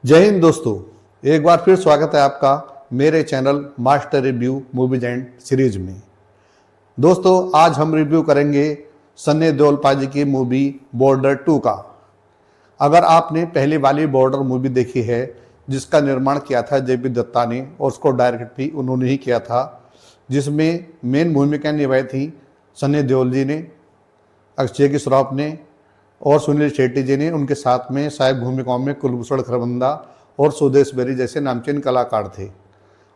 जय हिंद दोस्तों, एक बार फिर स्वागत है आपका मेरे channel master review movies and series में। दोस्तों, आज हम रिव्यू करेंगे सन्नी देओल पाजी की मूवी बॉर्डर 2 का। अगर आपने पहली वाली बॉर्डर मूवी देखी है जिसका निर्माण किया था जेपी दत्ता ने और उसको डायरेक्ट भी उन्होंने ही किया था, जिसमें मेन भूमिका निभाई थी सन्नी देओल जी ने, अक्षय की श्रॉफ ने और सुनील शेट्टी जी ने। उनके साथ में सहायक भूमिकाओं में कुलभूषण खरबंदा और सुदेश बेरी जैसे नामचीन कलाकार थे।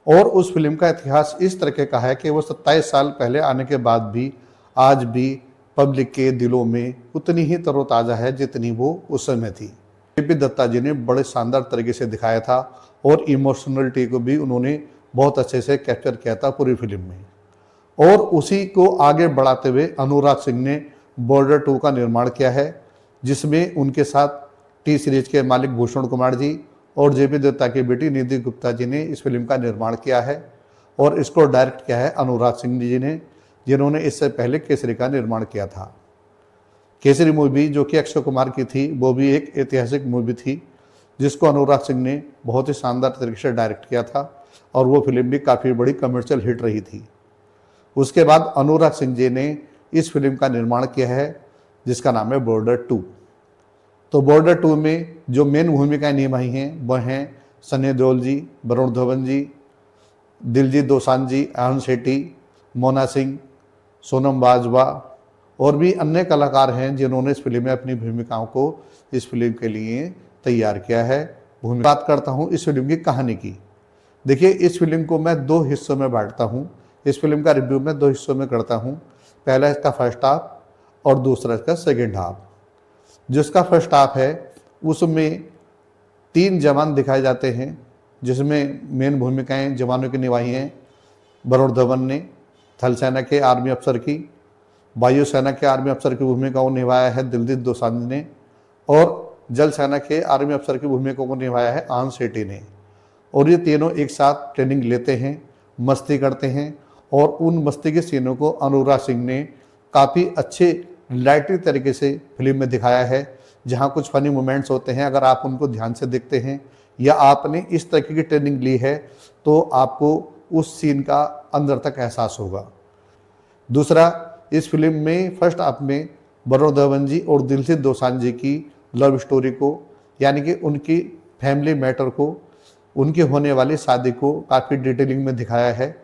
और उस फिल्म का इतिहास इस तरह का है कि वो 27 साल पहले आने के बाद भी आज भी पब्लिक के दिलों में उतनी ही तरोताज़ा है जितनी वो उस समय थी। जेपी दत्ता जी ने बड़े शानदार तरीके से दिखाया था और इमोशनलिटी को भी उन्होंने बहुत अच्छे से कैप्चर किया था पूरी फिल्म में। और उसी को आगे बढ़ाते हुए अनुराग सिंह ने बॉर्डर 2 का निर्माण किया है, जिसमें उनके साथ टी सीरीज के मालिक भूषण कुमार जी और जेपी दत्ता की बेटी निधि गुप्ता जी ने इस फिल्म का निर्माण किया है। और इसको डायरेक्ट किया है अनुराग सिंह जी ने, जिन्होंने इससे पहले केसरी का निर्माण किया था। केसरी मूवी जो कि अक्षय कुमार की थी, वो भी एक ऐतिहासिक मूवी थी जिसको अनुराग सिंह ने बहुत ही शानदार तरीके से डायरेक्ट किया था और वो फिल्म भी काफ़ी बड़ी कमर्शियल हिट रही थी। उसके बाद अनुराग सिंह जी ने इस फिल्म का निर्माण किया है जिसका नाम है बॉर्डर 2। तो बॉर्डर 2 में जो मेन भूमिकाएं निभाई हैं वह हैं सन्नी देओल जी, वरुण धवन जी, दिलजीत दोसांझ जी, आनंद शेट्टी, मोना सिंह, सोनम बाजवा और भी अन्य कलाकार हैं जिन्होंने इस फिल्म में अपनी भूमिकाओं को इस फिल्म के लिए तैयार किया है। बात करता हूँ इस फिल्म की कहानी की। देखिए, इस फिल्म को मैं 2 हिस्सों में बांटता हूँ। इस फिल्म का रिव्यू मैं 2 हिस्सों में करता हूँ। पहला इसका फर्स्ट हाफ और दूसरा इसका सेकेंड हाफ। जिसका फर्स्ट हाफ है उसमें 3 जवान दिखाए जाते हैं, जिसमें मेन भूमिकाएं जवानों की निभाई हैं वरुण धवन ने थल सेना के आर्मी अफसर की, वायुसेना के आर्मी अफसर की भूमिका को निभाया है दिलजीत दोसांझ ने और जल सेना के आर्मी अफसर की भूमिका को निभाया है आनंद शेट्टी ने। और ये तीनों एक साथ ट्रेनिंग लेते हैं, मस्ती करते हैं और उन मस्ती के सीनों को अनुराग सिंह ने काफ़ी अच्छे लाइटली तरीके से फिल्म में दिखाया है। जहाँ कुछ फनी मोमेंट्स होते हैं, अगर आप उनको ध्यान से देखते हैं या आपने इस तरीके की ट्रेनिंग ली है तो आपको उस सीन का अंदर तक एहसास होगा। दूसरा, इस फिल्म में फर्स्ट हाफ में वरुण धवन जी और दिलजीत दोसांझ जी की लव स्टोरी को, यानी कि उनकी फैमिली मैटर को, उनकी होने वाली शादी को काफ़ी डिटेलिंग में दिखाया है।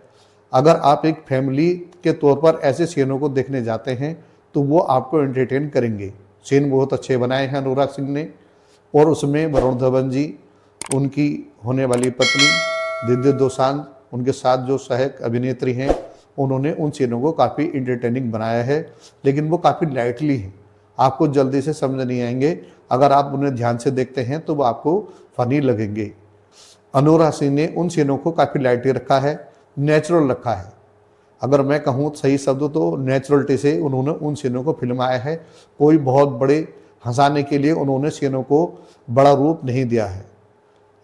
अगर आप एक फैमिली के तौर पर ऐसे सीनों को देखने जाते हैं तो वो आपको एंटरटेन करेंगे। सीन बहुत अच्छे बनाए हैं अनुराग सिंह ने और उसमें वरुण धवन जी, उनकी होने वाली पत्नी दिलजीत दोसांझ, उनके साथ जो सहायक अभिनेत्री हैं, उन्होंने उन सीनों को काफ़ी इंटरटेनिंग बनाया है, लेकिन वो काफ़ी लाइटली हैं, आपको जल्दी से समझ नहीं आएंगे। अगर आप उन्हें ध्यान से देखते हैं तो वो आपको फनी लगेंगे। अनुराग सिंह ने उन सीनों को काफ़ी लाइटली रखा है, नेचुरल रखा है। अगर मैं कहूँ सही शब्द तो नेचुरलिटी से उन्होंने उन सीनों को फिल्माया है। कोई बहुत बड़े हंसाने के लिए उन्होंने सीनों को बड़ा रूप नहीं दिया है।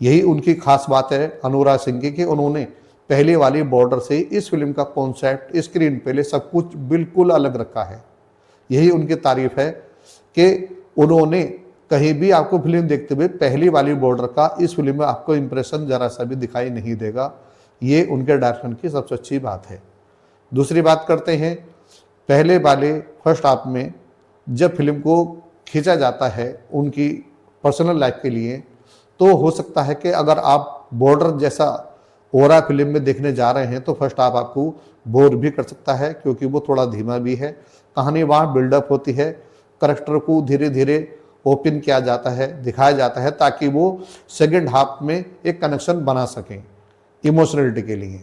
यही उनकी खास बात है अनुराग सिंह की कि उन्होंने पहले वाली बॉर्डर से इस फिल्म का कॉन्सेप्ट, स्क्रीन प्ले, सब कुछ बिल्कुल अलग रखा है। यही उनकी तारीफ है कि उन्होंने कहीं भी आपको फिल्म देखते हुए पहली वाली बॉर्डर का इस फिल्म में आपको इंप्रेशन जरा सा भी दिखाई नहीं देगा। ये उनके डायरेक्शन की सबसे अच्छी बात है। दूसरी बात करते हैं, पहले वाले फर्स्ट हाफ में जब फिल्म को खींचा जाता है उनकी पर्सनल लाइफ के लिए, तो हो सकता है कि अगर आप बॉर्डर जैसा ओरा फिल्म में देखने जा रहे हैं तो फर्स्ट हाफ आपको बोर भी कर सकता है, क्योंकि वो थोड़ा धीमा भी है। कहानी वहाँ बिल्डअप होती है, करैक्टर को धीरे धीरे ओपन किया जाता है, दिखाया जाता है, ताकि वो सेकेंड हाफ में एक कनेक्शन बना सकें इमोशनलिटी के लिए।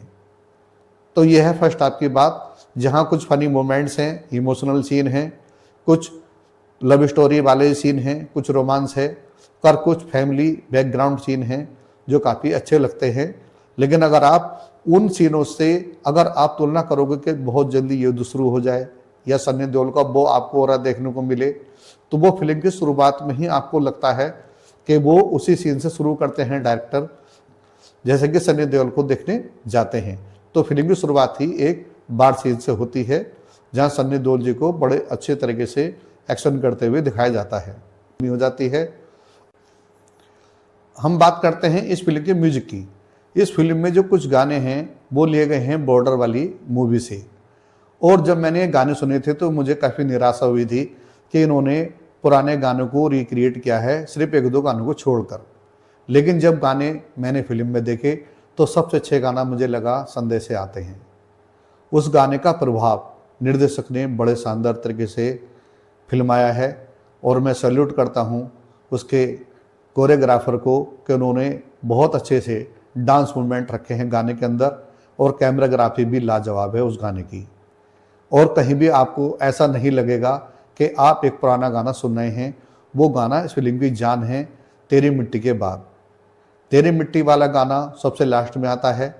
तो यह है फर्स्ट हाफ की बात, जहाँ कुछ फनी मोमेंट्स हैं, इमोशनल सीन हैं, कुछ लव स्टोरी वाले सीन हैं, कुछ रोमांस है और कुछ फैमिली बैकग्राउंड सीन हैं जो काफ़ी अच्छे लगते हैं। लेकिन अगर आप उन सीनों से अगर आप तुलना करोगे कि बहुत जल्दी युद्ध शुरू हो जाए या सन्नी देओल का वो आपको और देखने को मिले, तो वो फिल्म की शुरुआत में ही आपको लगता है कि वो उसी सीन से शुरू करते हैं डायरेक्टर, जैसे कि सन्नी देओल को देखने जाते हैं। तो फिल्म की शुरुआत ही एक बार सीन से होती है जहां सन्नी देओल जी को बड़े अच्छे तरीके से एक्शन करते हुए दिखाया जाता है हो जाती है। हम बात करते हैं इस फिल्म के म्यूजिक की। इस फिल्म में जो कुछ गाने हैं वो लिए गए हैं बॉर्डर वाली मूवी से, और जब मैंने ये गाने सुने थे तो मुझे काफ़ी निराशा हुई थी कि इन्होंने पुराने गानों को रिक्रिएट किया है सिर्फ एक दो गानों को छोड़कर। लेकिन जब गाने मैंने फिल्म में देखे तो सबसे अच्छे गाना मुझे लगा संदेश से आते हैं। उस गाने का प्रभाव निर्देशक ने बड़े शानदार तरीके से फिल्माया है, और मैं सैल्यूट करता हूँ उसके कोरियोग्राफर को कि उन्होंने बहुत अच्छे से डांस मूवमेंट रखे हैं गाने के अंदर, और कैमराग्राफी भी लाजवाब है उस गाने की। और कहीं भी आपको ऐसा नहीं लगेगा कि आप एक पुराना गाना सुन रहे हैं। वो गाना इस फिल्म की जान है, तेरी मिट्टी के बाद। तेरी मिट्टी वाला गाना सबसे लास्ट में आता है,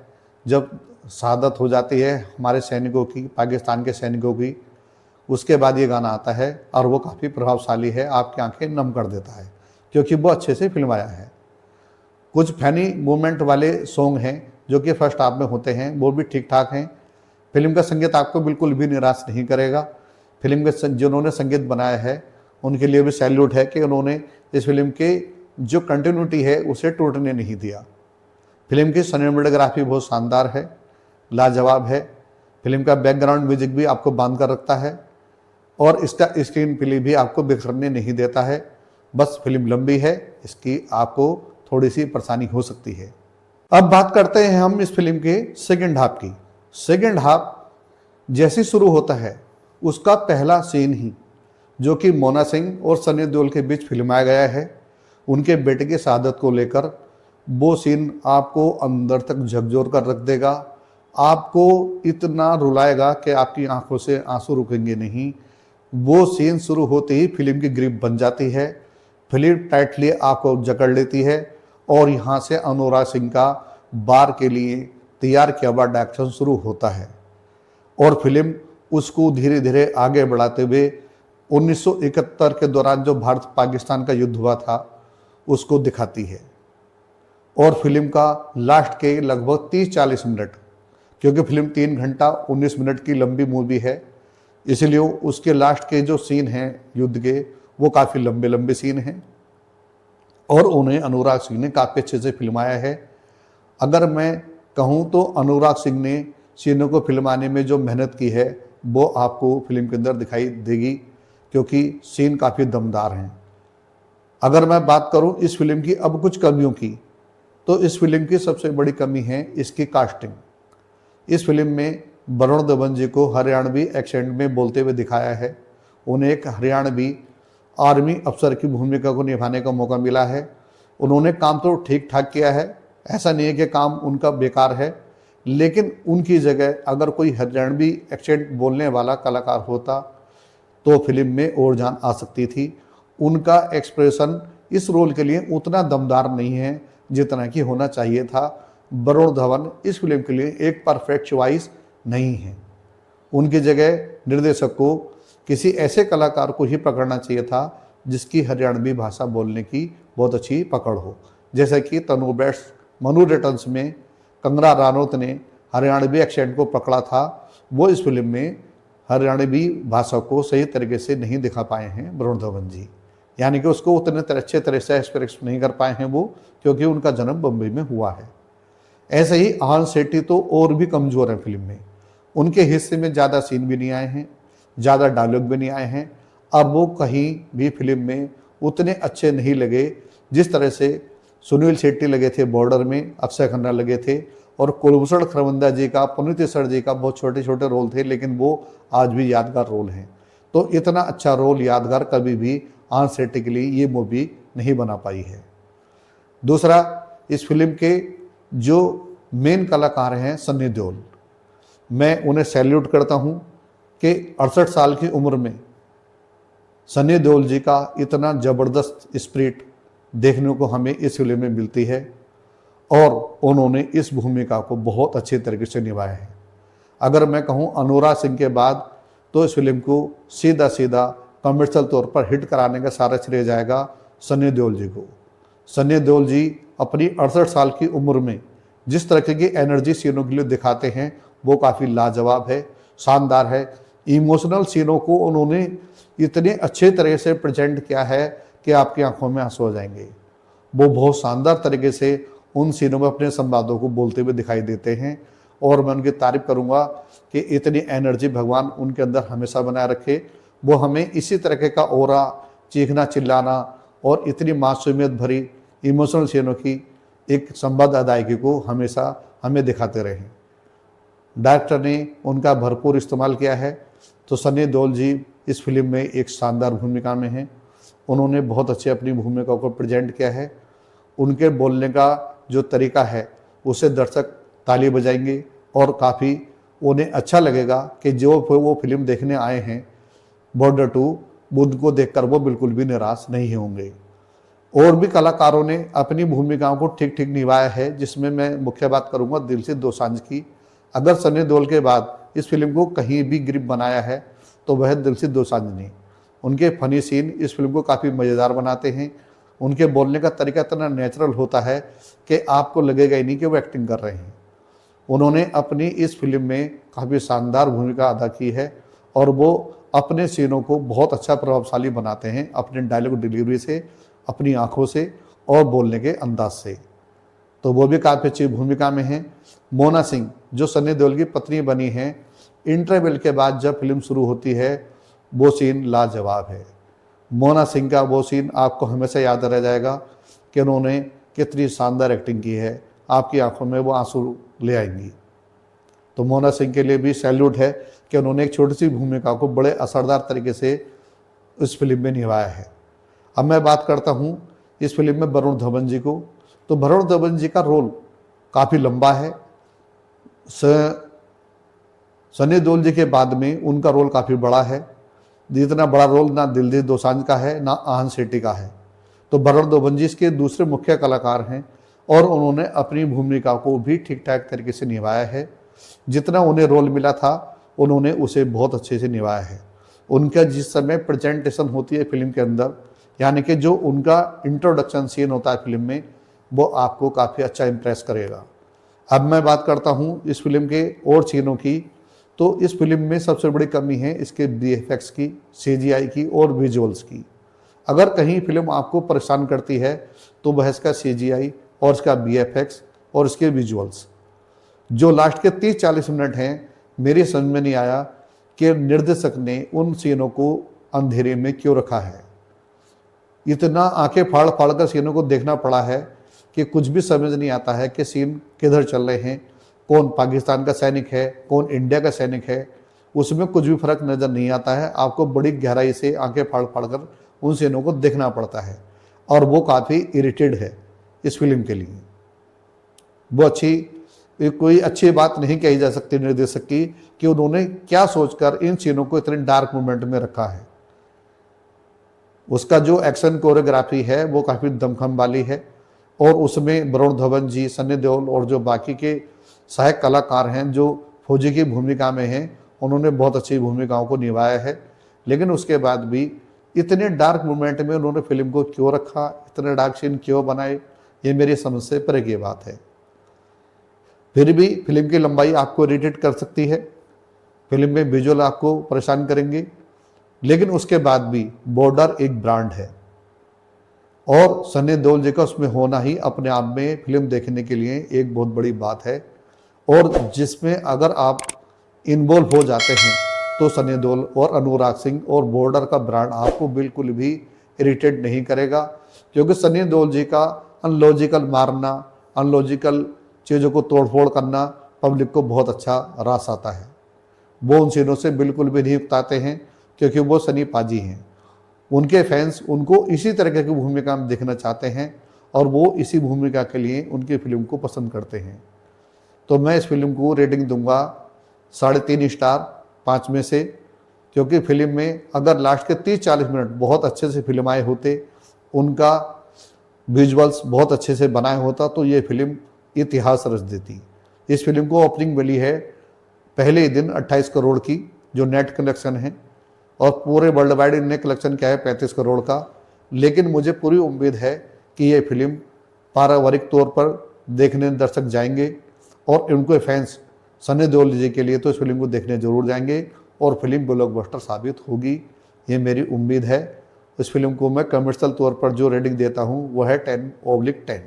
जब शहादत हो जाती है हमारे सैनिकों की, पाकिस्तान के सैनिकों की। उसके बाद ये गाना आता है और वो काफ़ी प्रभावशाली है, आपकी आंखें नम कर देता है क्योंकि वो अच्छे से फिल्माया है। कुछ फनी मूवमेंट वाले सॉन्ग हैं जो कि फर्स्ट हाफ में होते हैं, वो भी ठीक ठाक हैं। फिल्म का संगीत आपको बिल्कुल भी निराश नहीं करेगा। फिल्म के जिन्होंने संगीत बनाया है उनके लिए भी सैल्यूट है कि उन्होंने इस फिल्म के जो कंटिन्यूटी है उसे टूटने नहीं दिया। फिल्म की सिनेमेटोग्राफी बहुत शानदार है, लाजवाब है। फिल्म का बैकग्राउंड म्यूजिक भी आपको बांध कर रखता है, और इसका स्क्रीन प्ले भी आपको बिखरने नहीं देता है। बस फिल्म लंबी है, इसकी आपको थोड़ी सी परेशानी हो सकती है। अब बात करते हैं हम इस फिल्म के सेकंड हाफ की। सेकंड हाफ जैसे शुरू होता है उसका पहला सीन ही, जो कि मोना सिंह और सनी देओल के बीच फिल्माया गया है, उनके बेटे की शहादत को लेकर, वो सीन आपको अंदर तक झकझोर कर रख देगा। आपको इतना रुलाएगा कि आपकी आंखों से आंसू रुकेंगे नहीं। वो सीन शुरू होते ही फिल्म की ग्रिप बन जाती है, फिल्म टाइटली आपको जकड़ लेती है, और यहाँ से अनुराग सिंह का बार के लिए तैयार किया हुआ एक्शन शुरू होता है, और फिल्म उसको धीरे धीरे आगे बढ़ाते हुए 1971 के दौरान जो भारत पाकिस्तान का युद्ध हुआ था उसको दिखाती है। और फिल्म का लास्ट के लगभग 30-40 मिनट, क्योंकि फिल्म 3 घंटा 19 मिनट की लंबी मूवी है, इसलिए उसके लास्ट के जो सीन हैं युद्ध के वो काफ़ी लंबे लंबे सीन हैं, और उन्हें अनुराग सिंह ने काफ़ी अच्छे से फिल्माया है। अगर मैं कहूँ तो अनुराग सिंह ने सीनों को फिल्माने में जो मेहनत की है वो आपको फिल्म के अंदर दिखाई देगी, क्योंकि सीन काफ़ी दमदार हैं। अगर मैं बात करूं इस फिल्म की अब कुछ कमियों की, तो इस फिल्म की सबसे बड़ी कमी है इसकी कास्टिंग। इस फिल्म में वरुण धवन जी को हरियाणवी एक्सेंट में बोलते हुए दिखाया है। उन्हें एक हरियाणवी आर्मी अफसर की भूमिका को निभाने का मौका मिला है। उन्होंने काम तो ठीक ठाक किया है, ऐसा नहीं है कि काम उनका बेकार है, लेकिन उनकी जगह अगर कोई हरियाणवी एक्सेंट बोलने वाला कलाकार होता तो फिल्म में और जान आ सकती थी। उनका एक्सप्रेशन इस रोल के लिए उतना दमदार नहीं है जितना कि होना चाहिए था। वरुण धवन इस फिल्म के लिए एक परफेक्ट चॉइस नहीं है। उनकी जगह निर्देशक को किसी ऐसे कलाकार को ही पकड़ना चाहिए था जिसकी हरियाणवी भाषा बोलने की बहुत अच्छी पकड़ हो, जैसे कि तनु बैट्स मनु रिटर्न्स में कंगना रानौत ने हरियाणवी एक्सेंट को पकड़ा था। वो इस फिल्म में हरियाणवी भाषा को सही तरीके से नहीं दिखा पाए हैं वरुण धवन जी, यानी कि उसको उतने अच्छे तरह से एक्सप्रेस नहीं कर पाए हैं वो, क्योंकि उनका जन्म बम्बई में हुआ है। ऐसे ही आहान सेठी तो और भी कमज़ोर हैं फिल्म में। उनके हिस्से में ज़्यादा सीन भी नहीं आए हैं, ज़्यादा डायलॉग भी नहीं आए हैं। अब वो कहीं भी फिल्म में उतने अच्छे नहीं लगे जिस तरह से सुनील शेट्टी लगे थे बॉर्डर में, अक्षय खन्ना लगे थे, और कुलभूषण खरबंदा जी का, पुनीत सर जी का बहुत छोटे छोटे रोल थे, लेकिन वो आज भी यादगार रोल हैं। तो इतना अच्छा रोल यादगार कभी भी आहान सेठी के लिए ये मूवी नहीं बना पाई है। दूसरा, इस फिल्म के जो मेन कलाकार हैं सनी देओल, मैं उन्हें सैल्यूट करता हूँ कि 68 साल की उम्र में सनी देओल जी का इतना ज़बरदस्त स्पिरिट देखने को हमें इस फिल्म में मिलती है, और उन्होंने इस भूमिका को बहुत अच्छे तरीके से निभाया है। अगर मैं कहूँ अनुराग सिंह के बाद तो इस फिल्म को सीधा सीधा कमर्शियल तौर पर हिट कराने का सारा श्रेय जाएगा सनी देओल जी को। सनी देओल जी अपनी 68 साल की उम्र में जिस तरह की एनर्जी सीनों के लिए दिखाते हैं वो काफ़ी लाजवाब है, शानदार है। इमोशनल सीनों को उन्होंने इतने अच्छे तरह से प्रेजेंट किया है कि आपकी आंखों में आंसू आ जाएंगे। वो बहुत शानदार तरीके से उन सीनों में अपने संवादों को बोलते हुए दिखाई देते हैं। और मैं उनकी तारीफ करूंगा कि इतनी एनर्जी भगवान उनके अंदर हमेशा बनाए रखे। वो हमें इसी तरीके का ऑरा, चीखना चिल्लाना और इतनी मासूमियत भरी इमोशनल सीनों की एक संबद्ध अदायगी को हमेशा हमें दिखाते रहे। डायरेक्टर ने उनका भरपूर इस्तेमाल किया है। तो सनी देओल जी इस फिल्म में एक शानदार भूमिका में हैं। उन्होंने बहुत अच्छे अपनी भूमिका को प्रेजेंट किया है। उनके बोलने का जो तरीका है उसे दर्शक ताली बजाएंगे और काफ़ी उन्हें अच्छा लगेगा कि जो वो फिल्म देखने आए हैं बॉर्डर 2, उनको देखकर वो बिल्कुल भी निराश नहीं होंगे। और भी कलाकारों ने अपनी भूमिकाओं को ठीक ठीक निभाया है, जिसमें मैं मुख्य बात करूंगा दिलजीत दोसांझ की। अगर सनी देओल के बाद इस फिल्म को कहीं भी ग्रिप बनाया है तो वह दिलजीत दोसांझ ने। उनके फनी सीन इस फिल्म को काफ़ी मज़ेदार बनाते हैं। उनके बोलने का तरीका इतना नेचुरल होता है कि आपको लगेगा ही नहीं कि वो एक्टिंग कर रहे हैं। उन्होंने अपनी इस फिल्म में काफ़ी शानदार भूमिका अदा की है और वो अपने सीनों को बहुत अच्छा प्रभावशाली बनाते हैं अपने डायलॉग डिलीवरी से, अपनी आंखों से और बोलने के अंदाज से। तो वो भी काफ़ी अच्छी भूमिका में हैं। मोना सिंह जो सनी देओल की पत्नी बनी हैं, इंटरवल के बाद जब फिल्म शुरू होती है वो सीन लाजवाब है। मोना सिंह का वो सीन आपको हमेशा याद रह जाएगा कि उन्होंने कितनी शानदार एक्टिंग की है, आपकी आंखों में वो आंसू ले आएंगी। तो मोना सिंह के लिए भी सैल्यूट है कि उन्होंने एक छोटी सी भूमिका को बड़े असरदार तरीके से इस फिल्म में निभाया है। अब मैं बात करता हूँ इस फिल्म में वरुण धवन जी को। तो वरुण धवन जी का रोल काफ़ी लंबा है। सनी देओल जी के बाद में उनका रोल काफ़ी बड़ा है। जितना बड़ा रोल ना दिलजीत दोसांझ का है ना आहन शेट्टी का है। तो वरुण धवन जी इसके दूसरे मुख्य कलाकार हैं और उन्होंने अपनी भूमिका को भी ठीक ठाक तरीके से निभाया है। जितना उन्हें रोल मिला था उन्होंने उसे बहुत अच्छे से निभाया है। उनका जिस समय प्रेजेंटेशन होती है फिल्म के अंदर, यानी कि जो उनका इंट्रोडक्शन सीन होता है फिल्म में, वो आपको काफ़ी अच्छा इम्प्रेस करेगा। अब मैं बात करता हूँ इस फिल्म के और सीनों की। तो इस फिल्म में सबसे बड़ी कमी है इसके वीएफएक्स की, सीजीआई की और विजुअल्स की। अगर कहीं फिल्म आपको परेशान करती है तो वह इसका सीजीआई और इसका वीएफएक्स और इसके विजुअल्स। जो लास्ट के 30-40 मिनट हैं, मेरी समझ में नहीं आया कि निर्देशक ने उन सीनों को अंधेरे में क्यों रखा है। इतना आंखें फाड़ फाड़ कर सीनों को देखना पड़ा है कि कुछ भी समझ नहीं आता है कि सीन किधर चल रहे हैं, कौन पाकिस्तान का सैनिक है, कौन इंडिया का सैनिक है। उसमें कुछ भी फर्क नज़र नहीं आता है। आपको बड़ी गहराई से आंखें फाड़ फाड़ कर उन सीनों को देखना पड़ता है और वो काफ़ी इरिटेड है इस फिल्म के लिए। वो कोई अच्छी बात नहीं कही जा सकती निर्देशक की कि उन्होंने क्या सोचकर इन सीनों को इतने डार्क मोमेंट में रखा है। उसका जो एक्शन कोरियोग्राफी है वो काफ़ी दमखम वाली है और उसमें वरुण धवन जी, सनी देओल और जो बाकी के सहायक कलाकार हैं जो फौजी की भूमिका में हैं, उन्होंने बहुत अच्छी भूमिकाओं को निभाया है। लेकिन उसके बाद भी इतने डार्क मोमेंट में उन्होंने फिल्म को क्यों रखा, इतने डार्क सीन क्यों बनाए, ये मेरी समझ से परे की बात है। फिर भी फिल्म की लंबाई आपको इरिटेट कर सकती है, फिल्म में विजुअल आपको परेशान करेंगे, लेकिन उसके बाद भी बॉर्डर एक ब्रांड है और सनी देओल जी का उसमें होना ही अपने आप में फिल्म देखने के लिए एक बहुत बड़ी बात है। और जिसमें अगर आप इन्वॉल्व हो जाते हैं तो सनी देओल और अनुराग सिंह और बॉर्डर का ब्रांड आपको बिल्कुल भी इरिटेट नहीं करेगा, क्योंकि सनी देओल जी का अनलॉजिकल मारना, अनलॉजिकल चीज़ों को तोड़फोड़ करना पब्लिक को बहुत अच्छा रास आता है। वो उन सीनों से बिल्कुल भी नहीं उकताते हैं क्योंकि वो सनी पाजी हैं। उनके फैंस उनको इसी तरह की भूमिका में देखना चाहते हैं और वो इसी भूमिका के लिए उनकी फिल्म को पसंद करते हैं। तो मैं इस फिल्म को रेटिंग दूंगा 3.5 स्टार 5 में से, क्योंकि फिल्म में अगर लास्ट के 30-40 मिनट बहुत अच्छे से फिल्म आए होते, उनका विजुअल्स बहुत अच्छे से बनाए होता तो ये फिल्म इतिहास रच देती। इस फिल्म को ओपनिंग मिली है पहले ही दिन 28 करोड़ की जो नेट कलेक्शन है, और पूरे वर्ल्ड वाइड इनने कलेक्शन किया है 35 करोड़ का। लेकिन मुझे पूरी उम्मीद है कि ये फिल्म पारिवारिक तौर पर देखने दर्शक जाएंगे और उनके फैंस सनी देओल जी के लिए तो इस फिल्म को देखने जरूर जाएंगे और फिल्म ब्लॉकबस्टर साबित होगी, ये मेरी उम्मीद है। उस फिल्म को मैं कमर्शियल तौर पर जो रेटिंग देता हूँ वो है 10/10।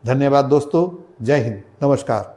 धन्यवाद दोस्तों, जय हिंद, नमस्कार।